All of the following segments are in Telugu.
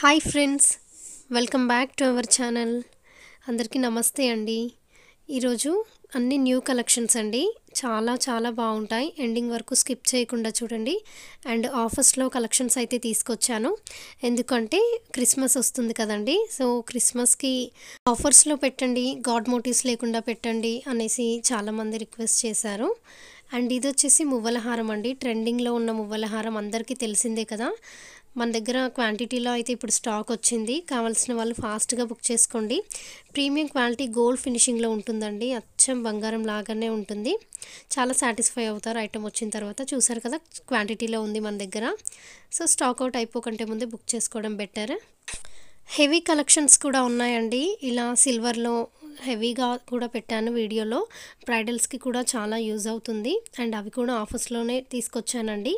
Hi friends, welcome back to our channel. అందరికీ నమస్తే అండి. ఈరోజు అన్ని న్యూ కలెక్షన్స్ అండి. చాలా చాలా బాగుంటాయి. ఎండింగ్ వరకు స్కిప్ చేయకుండా చూడండి. అండ్ ఆఫర్స్లో కలెక్షన్స్ అయితే తీసుకొచ్చాను. ఎందుకంటే క్రిస్మస్ వస్తుంది కదండి. సో క్రిస్మస్కి ఆఫర్స్లో పెట్టండి, గాడ్ మోటివ్స్ లేకుండా పెట్టండి అనేసి చాలామంది రిక్వెస్ట్ చేశారు. అండ్ ఇది వచ్చేసి మువ్వల హారం అండి. ట్రెండింగ్లో ఉన్న మువ్వల హారం అందరికీ తెలిసిందే కదా. మన దగ్గర క్వాంటిటీలో అయితే ఇప్పుడు స్టాక్ వచ్చింది. కావాల్సిన వాళ్ళు ఫాస్ట్గా బుక్ చేసుకోండి. ప్రీమియం క్వాలిటీ గోల్డ్ ఫినిషింగ్లో ఉంటుందండి. అచ్చం బంగారం లాగానే ఉంటుంది. చాలా సాటిస్ఫై అవుతారు ఐటమ్ వచ్చిన తర్వాత. చూసారు కదా, క్వాంటిటీలో ఉంది మన దగ్గర. సో స్టాక్ అవుట్ అయిపోకంటే ముందే బుక్ చేసుకోవడం బెటర్. హెవీ కలెక్షన్స్ కూడా ఉన్నాయండి. ఇలా సిల్వర్లో హెవీగా కూడా పెట్టాను వీడియోలో. బ్రైడల్స్కి కూడా చాలా యూజ్ అవుతుంది. అండ్ అవి కూడా ఆఫర్స్లోనే తీసుకొచ్చానండి.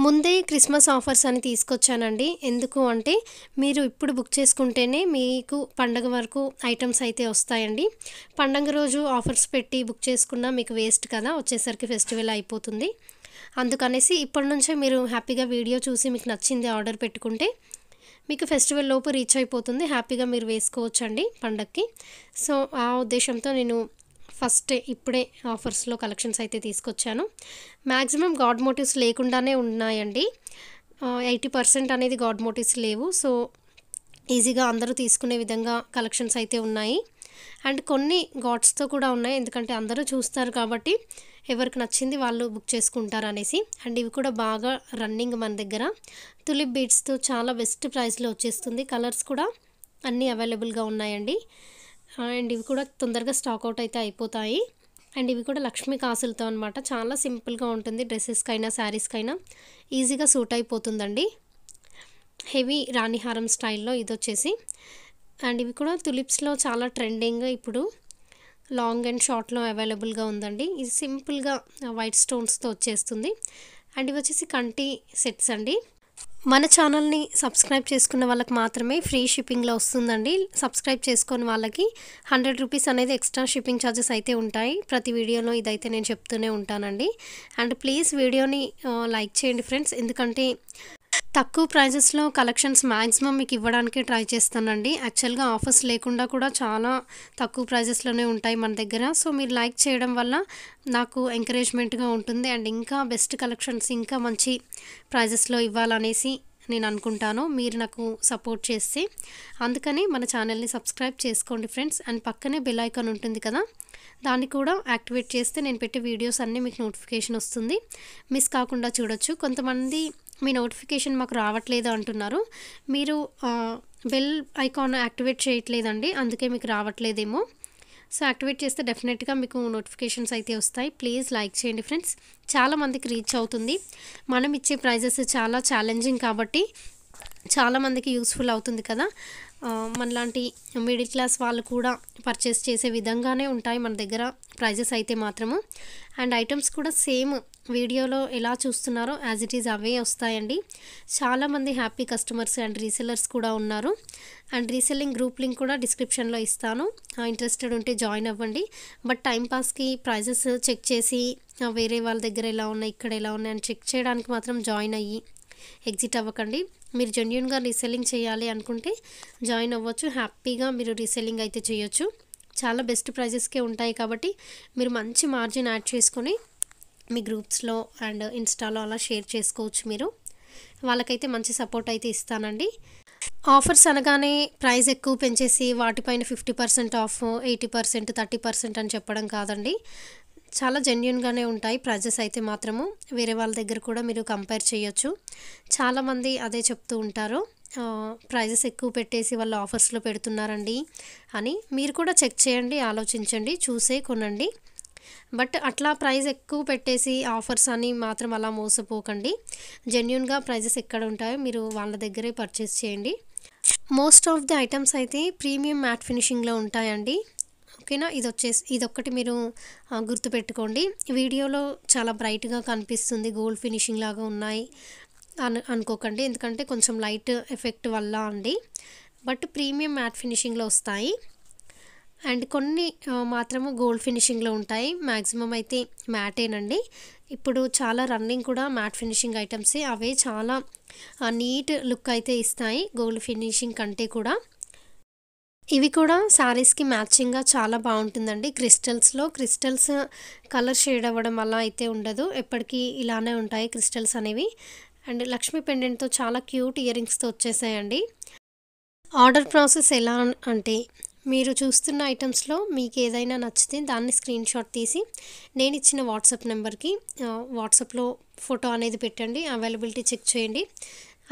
ముందే క్రిస్మస్ ఆఫర్స్ అని తీసుకొచ్చానండి. ఎందుకు అంటే మీరు ఇప్పుడు బుక్ చేసుకుంటేనే మీకు పండగ వరకు ఐటమ్స్ అయితే వస్తాయండి. పండగ రోజు ఆఫర్స్ పెట్టి బుక్ చేసుకున్నా మీకు వేస్ట్ కదా, వచ్చేసరికి ఫెస్టివల్ అయిపోతుంది. అందుకనేసి ఇప్పటి నుంచే మీరు హ్యాపీగా వీడియో చూసి మీకు నచ్చింది ఆర్డర్ పెట్టుకుంటే మీకు ఫెస్టివల్ లోపు రీచ్ అయిపోతుంది. హ్యాపీగా మీరు వేసుకోవచ్చండి పండగకి. సో ఆ ఉద్దేశంతో నేను ఫస్ట్ ఇప్పుడే ఆఫర్స్లో కలెక్షన్స్ అయితే తీసుకొచ్చాను. మ్యాక్సిమం గాడ్ మోటివ్స్ లేకుండానే ఉన్నాయండి. 80% అనేది గాడ్ మోటివ్స్ లేవు. సో ఈజీగా అందరూ తీసుకునే విధంగా కలెక్షన్స్ అయితే ఉన్నాయి. అండ్ కొన్ని గాడ్స్తో కూడా ఉన్నాయి. ఎందుకంటే అందరూ చూస్తారు కాబట్టి ఎవరికి నచ్చింది వాళ్ళు బుక్ చేసుకుంటారు అనేసి. అండ్ ఇవి కూడా బాగా రన్నింగ్ మన దగ్గర. తులిప్ బీడ్స్తో చాలా బెస్ట్ ప్రైస్లో వచ్చేస్తుంది. కలర్స్ కూడా అన్నీ అవైలబుల్గా ఉన్నాయండి. అండ్ ఇవి కూడా తొందరగా స్టాక్ అవుట్ అయితే అయిపోతాయి. అండ్ ఇవి కూడా లక్ష్మీ కాసులతో అనమాట. చాలా సింపుల్గా ఉంటుంది. డ్రెస్సెస్కైనా శారీస్కైనా ఈజీగా సూట్ అయిపోతుందండి. హెవీ రాణిహారం స్టైల్లో ఇది వచ్చేసి. అండ్ ఇవి కూడా తులిప్స్లో చాలా ట్రెండింగ్. ఇప్పుడు లాంగ్ అండ్ షార్ట్లో అవైలబుల్గా ఉందండి. ఇది సింపుల్గా వైట్ స్టోన్స్తో వచ్చేస్తుంది. అండ్ ఇవి వచ్చేసి కంటి సెట్స్ అండి. మన ఛానల్ని సబ్స్క్రైబ్ చేసుకున్న వాళ్ళకి మాత్రమే ఫ్రీ షిప్పింగ్లో వస్తుందండి. సబ్స్క్రైబ్ చేసుకుని వాళ్ళకి 100 రూపీస్ అనేది ఎక్స్ట్రా షిప్పింగ్ ఛార్జెస్ అయితే ఉంటాయి. ప్రతి వీడియోలో ఇదైతే నేను చెప్తూనే ఉంటానండి. అండ్ ప్లీజ్ వీడియోని లైక్ చేయండి ఫ్రెండ్స్. ఎందుకంటే తక్కువ ప్రైజెస్లో కలెక్షన్స్ మ్యాక్సిమం మీకు ఇవ్వడానికి ట్రై చేస్తానండి. యాక్చువల్గా ఆఫర్స్ లేకుండా కూడా చాలా తక్కువ ప్రైజెస్లోనే ఉంటాయి మన దగ్గర. సో మీరు లైక్ చేయడం వల్ల నాకు ఎంకరేజ్మెంట్గా ఉంటుంది. అండ్ ఇంకా బెస్ట్ కలెక్షన్స్ ఇంకా మంచి ప్రైజెస్లో ఇవ్వాలనేసి నేను అనుకుంటాను, మీరు నాకు సపోర్ట్ చేస్తే. అందుకని మన ఛానల్ని సబ్స్క్రైబ్ చేసుకోండి ఫ్రెండ్స్. అండ్ పక్కనే బెల్ ఐకాన్ ఉంటుంది కదా, దాన్ని కూడా యాక్టివేట్ చేస్తే నేను పెట్టే వీడియోస్ అన్నీ మీకు నోటిఫికేషన్ వస్తుంది. మిస్ కాకుండా చూడొచ్చు. కొంతమంది మీ నోటిఫికేషన్ మాకు రావట్లేదు అంటున్నారు. మీరు బెల్ ఐకాన్ యాక్టివేట్ చేయట్లేదండి, అందుకే మీకు రావట్లేదేమో. సో యాక్టివేట్ చేస్తే డెఫినెట్గా మీకు నోటిఫికేషన్స్ అయితే వస్తాయి. ప్లీజ్ లైక్ చేయండి ఫ్రెండ్స్. చాలామందికి రీచ్ అవుతుంది. మనం ఇచ్చే ప్రైజెస్ చాలా ఛాలెంజింగ్ కాబట్టి చాలామందికి యూస్ఫుల్ అవుతుంది కదా. మనలాంటి మిడిల్ క్లాస్ వాళ్ళు కూడా పర్చేస్ చేసే విధంగానే ఉంటాయి మన దగ్గర ప్రైజెస్ అయితే మాత్రము. అండ్ ఐటమ్స్ కూడా సేమ్ వీడియోలో ఎలా చూస్తున్నారో యాజ్ ఇట్ ఈజ్ అవే వస్తాయండి. చాలామంది హ్యాపీ కస్టమర్స్ అండ్ రీసెల్లర్స్ కూడా ఉన్నారు. అండ్ రీసెల్లింగ్ గ్రూప్ లింక్ కూడా డిస్క్రిప్షన్లో ఇస్తాను. ఇంట్రెస్టెడ్ ఉంటే జాయిన్ అవ్వండి. బట్ టైంపాస్కి ప్రైజెస్ చెక్ చేసి వేరే వాళ్ళ దగ్గర ఎలా ఉన్నాయి, ఇక్కడ ఎలా ఉన్నాయి అని చెక్ చేయడానికి మాత్రం జాయిన్ అయ్యి ఎగ్జిట్ అవ్వకండి. మీరు జెన్యూన్గా రీసెల్లింగ్ చేయాలి అనుకుంటే జాయిన్ అవ్వచ్చు. హ్యాపీగా మీరు రీసెల్లింగ్ అయితే చేయొచ్చు. చాలా బెస్ట్ ప్రైజెస్కే ఉంటాయి కాబట్టి మీరు మంచి మార్జిన్ యాడ్ చేసుకొని మీ గ్రూప్స్లో అండ్ ఇన్స్టాలో అలా షేర్ చేసుకోవచ్చు. మీరు వాళ్ళకైతే మంచి సపోర్ట్ అయితే ఇస్తానండి. ఆఫర్స్ అనగానే ప్రైస్ ఎక్కువ పెంచేసి వాటిపైన 50% ఆఫ్, 80%, 30% అని చెప్పడం కాదండి. చాలా జెన్యూన్గానే ఉంటాయి ప్రైజెస్ అయితే మాత్రము. వేరే వాళ్ళ దగ్గర కూడా మీరు కంపేర్ చేయొచ్చు. చాలామంది అదే చెప్తూ ఉంటారు, ప్రైజెస్ ఎక్కువ పెట్టేసి వాళ్ళు ఆఫర్స్లో పెడుతున్నారండి అని. మీరు కూడా చెక్ చేయండి, ఆలోచించండి, చూసే కొనండి. బట్ అట్లా ప్రైస్ ఎక్కువ పెట్టేసి ఆఫర్స్ అని మాత్రం అలా మోసపోకండి. జెన్యూన్గా ప్రైజెస్ ఎక్కడ ఉంటాయో మీరు వాళ్ళ దగ్గరే పర్చేస్ చేయండి. మోస్ట్ ఆఫ్ ది ఐటమ్స్ అయితే ప్రీమియం మ్యాట్ ఫినిషింగ్లో ఉంటాయండి. ఓకేనా. ఇదొక్కటి మీరు గుర్తుపెట్టుకోండి. వీడియోలో చాలా బ్రైట్గా కనిపిస్తుంది, గోల్డ్ ఫినిషింగ్ లాగా ఉన్నాయి అనుకోకండి. ఎందుకంటే కొంచెం లైట్ ఎఫెక్ట్ వల్ల అండి. బట్ ప్రీమియం మ్యాట్ ఫినిషింగ్లో వస్తాయి. అండ్ కొన్ని మాత్రము గోల్డ్ ఫినిషింగ్లో ఉంటాయి. మ్యాక్సిమం అయితే మ్యాటేనండి. ఇప్పుడు చాలా రన్నింగ్ కూడా మ్యాట్ ఫినిషింగ్ ఐటమ్సే. అవే చాలా నీట్ లుక్ అయితే ఇస్తాయి గోల్డ్ ఫినిషింగ్ కంటే కూడా. ఇవి కూడా శారీస్కి మ్యాచింగ్గా చాలా బాగుంటుందండి. క్రిస్టల్స్ కలర్ షేడ్ అవ్వడం అలా అయితే ఉండదు, ఎప్పటికీ ఇలానే ఉంటాయి క్రిస్టల్స్ అనేవి. అండ్ లక్ష్మీ పెండెంట్తో చాలా క్యూట్ ఇయర్ రింగ్స్తో వచ్చేసాయండి. ఆర్డర్ ప్రాసెస్ ఎలా అంటే, మీరు చూస్తున్న ఐటమ్స్లో మీకు ఏదైనా నచ్చితే దాన్ని స్క్రీన్ షాట్ తీసి నేను ఇచ్చిన వాట్సాప్ నెంబర్కి వాట్సాప్లో ఫోటో అనేది పెట్టండి. అవైలబిలిటీ చెక్ చేయండి.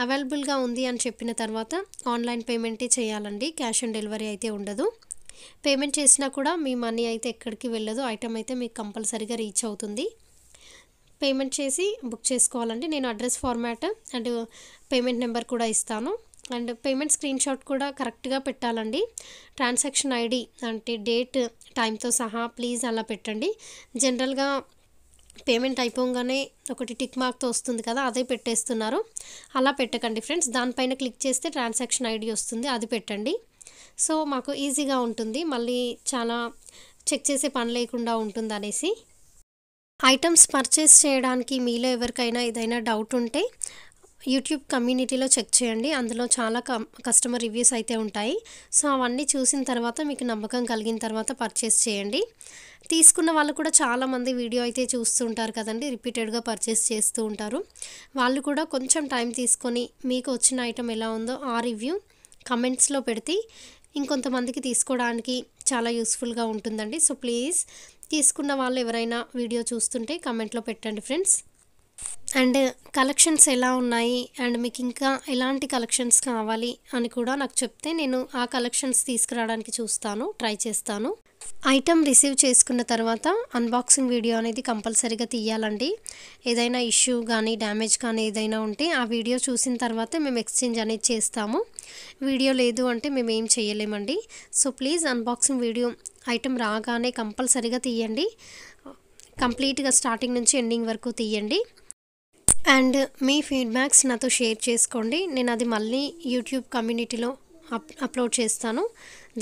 అవైలబుల్గా ఉంది అని చెప్పిన తర్వాత ఆన్లైన్ పేమెంటే చేయాలండి, క్యాష్ ఆన్ డెలివరీ అయితే ఉండదు. పేమెంట్ చేసినా కూడా మీ మనీ అయితే ఎక్కడికి వెళ్ళదు, ఐటమ్ అయితే మీకు కంపల్సరీగా రీచ్ అవుతుంది. పేమెంట్ చేసి బుక్ చేసుకోవాలండి. నేను address format and payment number కూడా ఇస్తాను. అండ్ పేమెంట్ స్క్రీన్ షాట్ కూడా కరెక్ట్గా పెట్టాలండి. ట్రాన్సాక్షన్ ఐడి అంటే డేట్ టైంతో సహా ప్లీజ్ అలా పెట్టండి. జనరల్గా పేమెంట్ అయిపోగానే ఒకటి టిక్ మార్క్తో వస్తుంది కదా, అదే పెట్టేస్తున్నారు. అలా పెట్టకండి ఫ్రెండ్స్. దానిపైన క్లిక్ చేస్తే ట్రాన్సాక్షన్ ఐడి వస్తుంది, అది పెట్టండి. సో మాకు ఈజీగా ఉంటుంది, మళ్ళీ చాలా చెక్ చేసే పని లేకుండా ఉంటుంది అనేసి. ఐటమ్స్ పర్చేస్ చేయడానికి మీలో ఎవరికైనా ఏదైనా డౌట్ ఉంటే యూట్యూబ్ కమ్యూనిటీలో చెక్ చేయండి. అందులో చాలా కస్టమర్ రివ్యూస్ అయితే ఉంటాయి. సో అవన్నీ చూసిన తర్వాత మీకు నమ్మకం కలిగిన తర్వాత పర్చేస్ చేయండి. తీసుకున్న వాళ్ళు కూడా చాలామంది వీడియో అయితే చూస్తుంటారు కదండి, రిపీటెడ్గా పర్చేస్ చేస్తూ ఉంటారు. వాళ్ళు కూడా కొంచెం టైం తీసుకొని మీకు వచ్చిన ఐటమ్ ఎలా ఉందో ఆ రివ్యూ కమెంట్స్లో పెడితే ఇంకొంతమందికి తీసుకోవడానికి చాలా యూస్ఫుల్గా ఉంటుందండి. సో ప్లీజ్ తీసుకున్న వాళ్ళు ఎవరైనా వీడియో చూస్తుంటే కమెంట్లో పెట్టండి ఫ్రెండ్స్. అండ్ కలెక్షన్స్ ఎలా ఉన్నాయి అండ్ మీకు ఇంకా ఎలాంటి కలెక్షన్స్ కావాలి అని కూడా నాకు చెప్తే నేను ఆ కలెక్షన్స్ తీసుకురావడానికి ట్రై చేస్తాను. ఐటమ్ రిసీవ్ చేసుకున్న తర్వాత అన్బాక్సింగ్ వీడియో అనేది కంపల్సరీగా తీయాలండి. ఏదైనా ఇష్యూ కానీ డ్యామేజ్ కానీ ఏదైనా ఉంటే ఆ వీడియో చూసిన తర్వాత మేము ఎక్స్చేంజ్ అనేది చేస్తాము. వీడియో లేదు అంటే మేము ఏం చేయలేమండి. So please unboxing video item రాగానే కంపల్సరీగా తీయండి. కంప్లీట్గా స్టార్టింగ్ నుంచి ఎండింగ్ వరకు తీయండి. అండ్ మీ ఫీడ్బ్యాక్స్ నాతో షేర్ చేసుకోండి. నేను అది మళ్ళీ యూట్యూబ్ కమ్యూనిటీలో అప్లోడ్ చేస్తాను.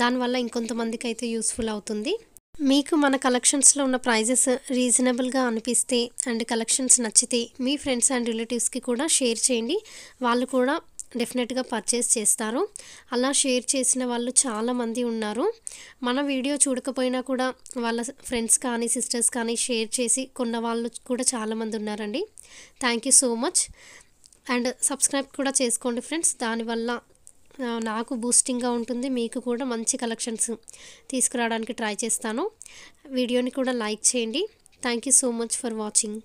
దానివల్ల ఇంకొంతమందికి అయితే యూస్ఫుల్ అవుతుంది. మీకు మన కలెక్షన్స్లో ఉన్న ప్రైజెస్ రీజనబుల్గా అనిపిస్తే అండ్ కలెక్షన్స్ నచ్చితే మీ ఫ్రెండ్స్ అండ్ రిలేటివ్స్కి కూడా షేర్ చేయండి. వాళ్ళు కూడా డెఫినెట్గా పర్చేస్ చేస్తారు. అలా షేర్ చేసిన వాళ్ళు చాలామంది ఉన్నారు. మన వీడియో చూడకపోయినా కూడా వాళ్ళ ఫ్రెండ్స్ కానీ సిస్టర్స్ కానీ షేర్ చేసి కొన్న వాళ్ళు కూడా చాలామంది ఉన్నారండి. Thank you so much. And subscribe కూడా చేసుకోండి ఫ్రెండ్స్. దానివల్ల నాకు బూస్టింగ్గా ఉంటుంది, మీకు కూడా మంచి కలెక్షన్స్ తీసుకురావడానికి ట్రై చేస్తాను. వీడియోని కూడా లైక్ చేయండి. Thank you so much for watching.